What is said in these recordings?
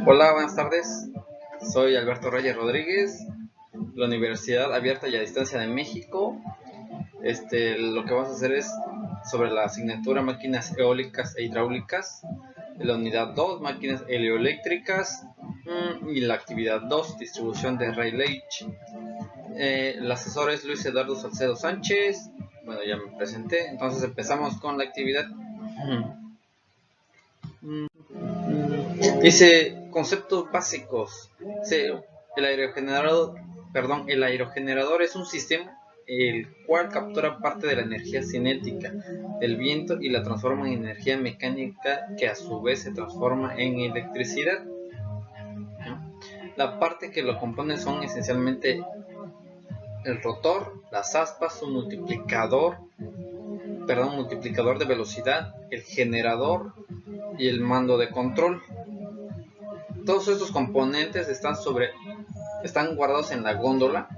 Hola, buenas tardes. Soy Alberto Reyes Rodríguez, de la Universidad Abierta y a Distancia de México. Lo que vamos a hacer es sobre la asignatura Máquinas Eólicas e Hidráulicas, de la unidad 2, Máquinas Helioeléctricas, y la actividad 2, Distribución de Rayleigh. El asesor es Luis Eduardo Salcedo Sánchez. Bueno, ya me presenté, entonces empezamos con la actividad. Dice conceptos básicos. El aerogenerador es un sistema el cual captura parte de la energía cinética del viento y la transforma en energía mecánica que a su vez se transforma en electricidad. La parte que lo compone son esencialmente el rotor, las aspas, un multiplicador de velocidad, el generador y el mando de control. Todos estos componentes están guardados en la góndola,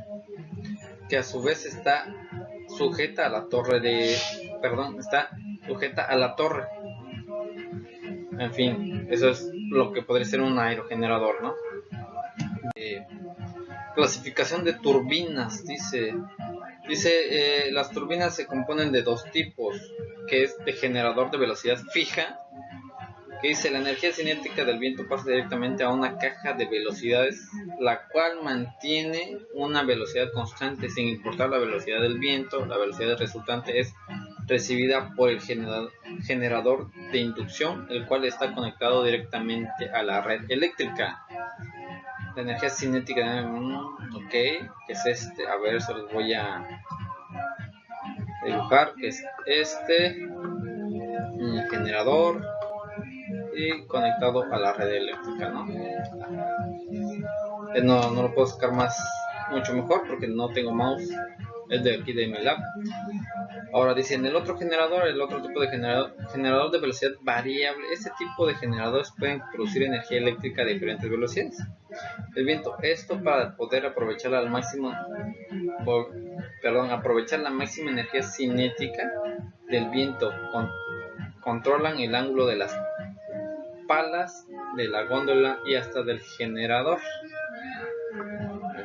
que a su vez está sujeta a la torre En fin, eso es lo que podría ser un aerogenerador, ¿no? Clasificación de turbinas, dice las turbinas se componen de dos tipos, que es de generador de velocidad fija, que dice la energía cinética del viento pasa directamente a una caja de velocidades, la cual mantiene una velocidad constante sin importar la velocidad del viento. La velocidad resultante es recibida por el generador de inducción, el cual está conectado directamente a la red eléctrica. La energía cinética, ok, ¿qué es a ver, se los voy a dibujar, que es generador y conectado a la red eléctrica, ¿no? No lo puedo sacar mucho mejor porque no tengo mouse, es de aquí de mi lab. Ahora dice, en el otro tipo de generador de velocidad variable. Este tipo de generadores pueden producir energía eléctrica a diferentes velocidades. El viento, esto para poder aprovechar la máxima energía cinética del viento. Controlan el ángulo de las palas de la góndola y hasta del generador.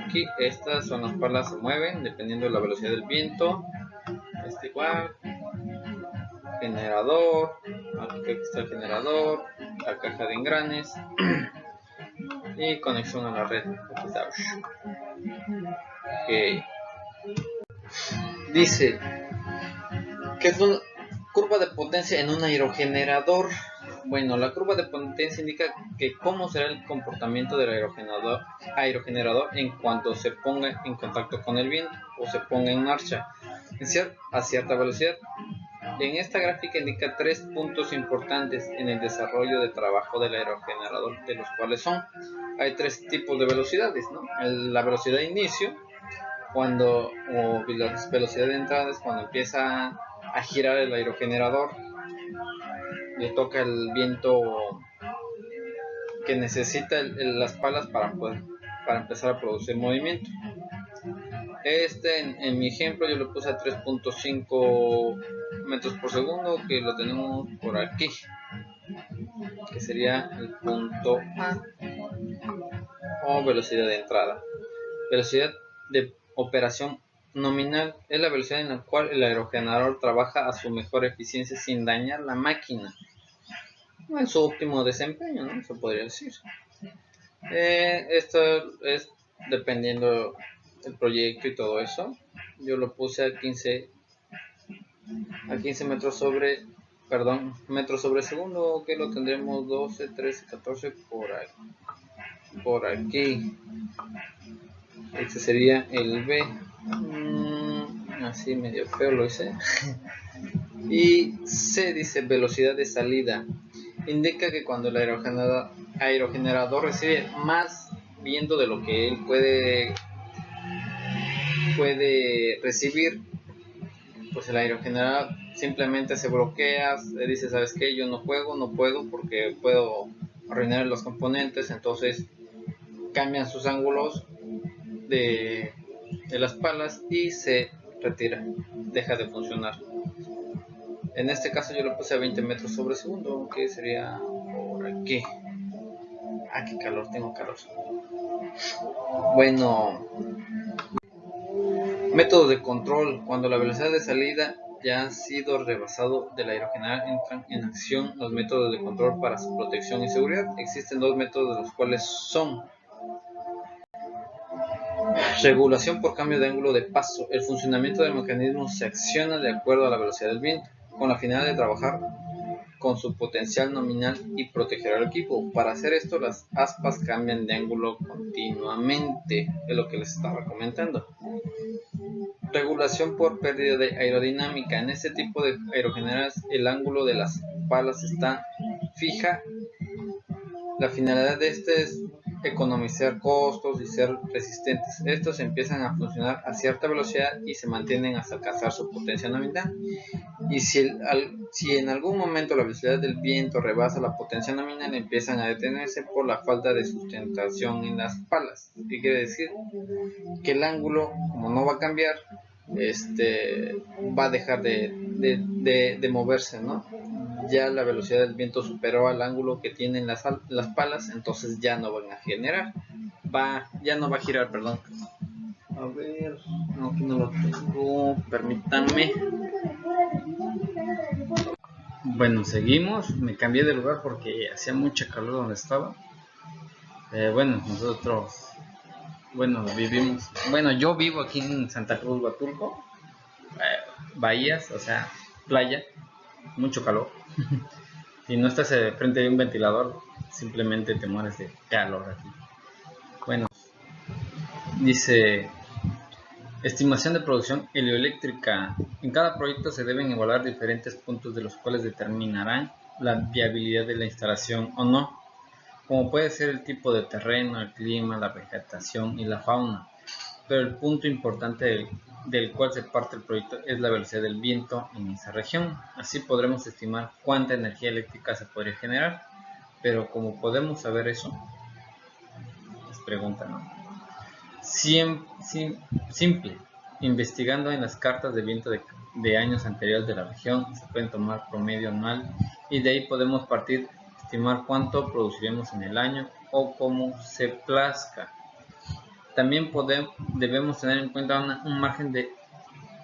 Aquí estas son las palas, se mueven dependiendo de la velocidad del viento. Igual, generador, aquí está el generador, la caja de engranes y conexión a la red. Okay. Dice que es una curva de potencia en un aerogenerador. Bueno, la curva de potencia indica que cómo será el comportamiento del aerogenerador en cuanto se ponga en contacto con el viento o se ponga en marcha a cierta velocidad. En esta gráfica indica 3 puntos importantes en el desarrollo de trabajo del aerogenerador, de los cuales hay 3 tipos de velocidades, ¿no? La velocidad de inicio, o la velocidad de entrada es cuando empieza a girar el aerogenerador, le toca el viento que necesita las palas para empezar a producir movimiento. En mi ejemplo yo lo puse a 3.5 metros por segundo, que lo tenemos por aquí, que sería el punto A, o velocidad de entrada. Velocidad de operación nominal es la velocidad en la cual el aerogenerador trabaja a su mejor eficiencia sin dañar la máquina, en su óptimo desempeño, ¿no? Se podría decir. Esto es dependiendo del proyecto y todo eso. Yo lo puse a 15 metros sobre segundo, que lo tendremos 12, 13, 14 por aquí. Este sería el B. Así medio feo lo hice. Y C dice velocidad de salida. Indica que cuando el aerogenerador recibe más viento de lo que él puede recibir, pues el aerogenerador simplemente se bloquea, le dice, ¿sabes qué? Yo no puedo porque puedo arruinar los componentes. Entonces cambian sus ángulos de las palas y se retira, deja de funcionar. En este caso yo lo puse a 20 metros sobre segundo, que sería por aquí. Ah, qué calor, tengo calor. Bueno, métodos de control. Cuando la velocidad de salida ya ha sido rebasado del aerogenerador, entran en acción los métodos de control para su protección y seguridad. Existen dos métodos, de los cuales son: regulación por cambio de ángulo de paso. El funcionamiento del mecanismo se acciona de acuerdo a la velocidad del viento, con la finalidad de trabajar con su potencial nominal y proteger al equipo. Para hacer esto, las aspas cambian de ángulo continuamente, es lo que les estaba comentando. Regulación por pérdida de aerodinámica. En este tipo de aerogeneradores el ángulo de las palas está fija. La finalidad de este es economizar costos y ser resistentes. Estos empiezan a funcionar a cierta velocidad y se mantienen hasta alcanzar su potencia nominal. Y si en algún momento la velocidad del viento rebasa la potencia nominal, empiezan a detenerse por la falta de sustentación en las palas. ¿Qué quiere decir? Que el ángulo, como no va a cambiar, va a dejar de moverse, ¿no? Ya la velocidad del viento superó al ángulo que tienen las palas, entonces ya no van a generar, ya no va a girar, perdón. A ver, no, aquí no lo tengo, permítanme. Bueno, seguimos. Me cambié de lugar porque hacía mucha calor donde estaba. Bueno, yo vivo aquí en Santa Cruz, Huatulco, bahías, o sea, playa, mucho calor. Si no estás frente de un ventilador, simplemente te mueres de calor aquí. Bueno, dice: estimación de producción helioeléctrica. En cada proyecto se deben evaluar diferentes puntos, de los cuales determinarán la viabilidad de la instalación o no, como puede ser el tipo de terreno, el clima, la vegetación y la fauna. Pero el punto importante del cual se parte el proyecto es la velocidad del viento en esa región. Así podremos estimar cuánta energía eléctrica se podría generar. Pero ¿cómo podemos saber eso? Les preguntan, ¿no? Simple. Investigando en las cartas de viento de años anteriores de la región, se pueden tomar promedio anual y de ahí podemos partir, estimar cuánto produciremos en el año o cómo se plazca. También debemos tener en cuenta un margen de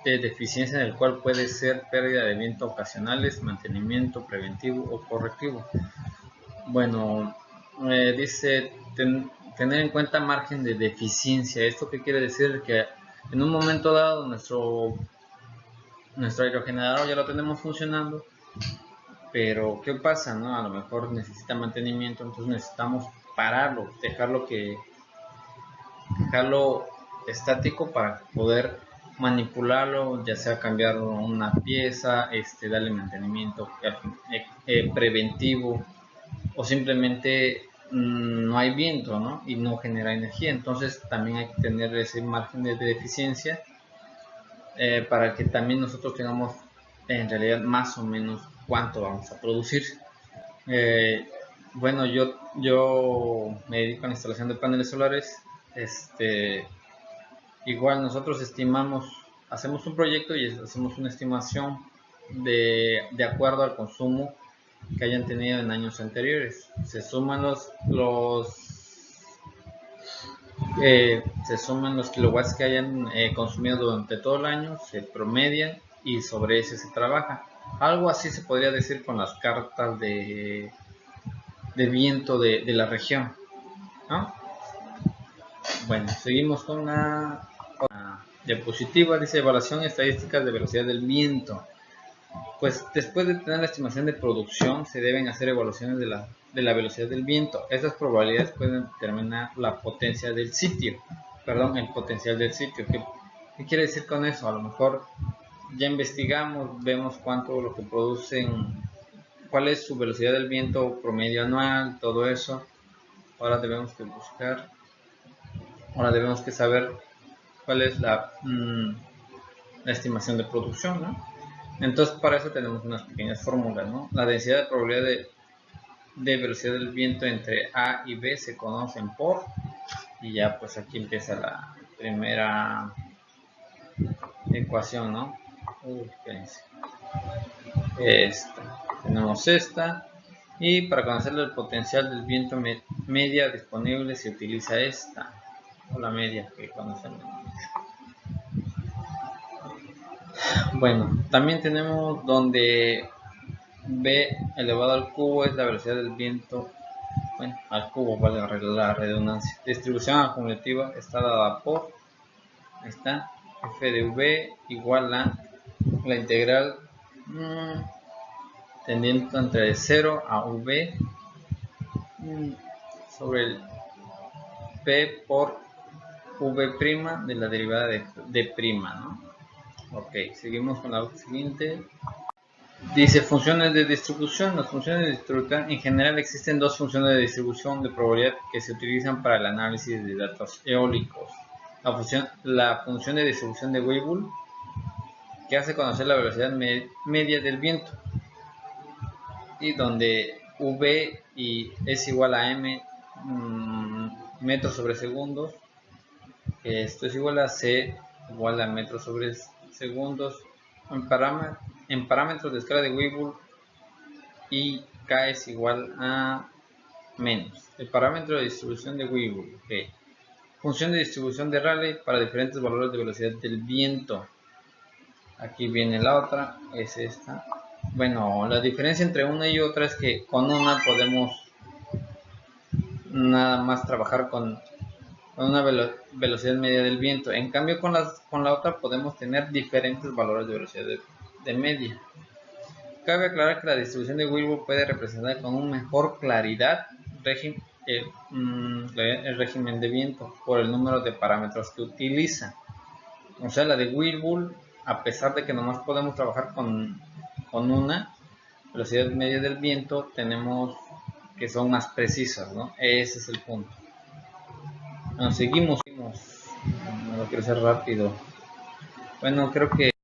deficiencia, en el cual puede ser pérdida de viento ocasionales, mantenimiento preventivo o correctivo. Bueno, dice tener en cuenta margen de deficiencia. ¿Esto qué quiere decir? Que en un momento dado nuestro aerogenerador ya lo tenemos funcionando, pero ¿qué pasa? ¿No? A lo mejor necesita mantenimiento, entonces necesitamos pararlo, dejarlo estático para poder manipularlo, ya sea cambiar una pieza, darle mantenimiento preventivo, o simplemente no hay viento, ¿no? Y no genera energía. Entonces también hay que tener ese margen de deficiencia, para que también nosotros tengamos en realidad más o menos cuánto vamos a producir. Bueno, yo me dedico a la instalación de paneles solares. Igual nosotros hacemos un proyecto y hacemos una estimación de acuerdo al consumo que hayan tenido en años anteriores. Se suman los kilowatts que hayan consumido durante todo el año, se promedian y sobre ese se trabaja. Algo así se podría decir con las cartas de viento de la región, ¿no? Bueno, seguimos con la diapositiva. Dice: evaluación estadística de velocidad del viento. Pues después de tener la estimación de producción, se deben hacer evaluaciones de la velocidad del viento. Estas probabilidades pueden determinar la potencia del sitio. El potencial del sitio. ¿Qué quiere decir con eso? A lo mejor ya investigamos, vemos cuánto lo que producen, cuál es su velocidad del viento promedio anual, todo eso. Ahora debemos que saber cuál es la estimación de producción, ¿no? Entonces para eso tenemos unas pequeñas fórmulas, ¿no? La densidad de probabilidad de velocidad del viento entre A y B se conocen por, y ya pues aquí empieza la primera ecuación, ¿no? Tenemos esta. Y para conocer el potencial del viento media disponible se utiliza esta, o la media que conocemos mucho. Bueno, también tenemos donde V elevado al cubo es la velocidad del viento, bueno, al cubo, vale la redundancia. Distribución acumulativa está dada por, ahí está, f de v igual a la integral tendiendo entre 0 a v sobre el p por v' de la derivada de prima, ¿no? Ok, seguimos con la siguiente. Dice funciones de distribución. Las funciones de distribución, en general existen dos funciones de distribución de probabilidad que se utilizan para el análisis de datos eólicos. La función de distribución de Weibull, que hace conocer la velocidad media del viento, y donde V es igual a m metros sobre segundos, esto es igual a c igual a metros sobre segundos en parámetros de escala de Weibull, y k es igual a menos el parámetro de distribución de Weibull. Okay. Función de distribución de Rayleigh para diferentes valores de velocidad del viento. Aquí viene la otra, es esta. Bueno, la diferencia entre una y otra es que con una podemos nada más trabajar con una velocidad media del viento. En cambio con la otra podemos tener diferentes valores de velocidad de media. Cabe aclarar que la distribución de Weibull puede representar con mejor claridad el régimen de viento por el número de parámetros que utiliza. O sea, la de Weibull, a pesar de que nomás podemos trabajar con una velocidad media del viento, tenemos que son más precisas, ¿no? Ese es el punto. Bueno, seguimos. No lo quiero hacer rápido. Bueno, creo que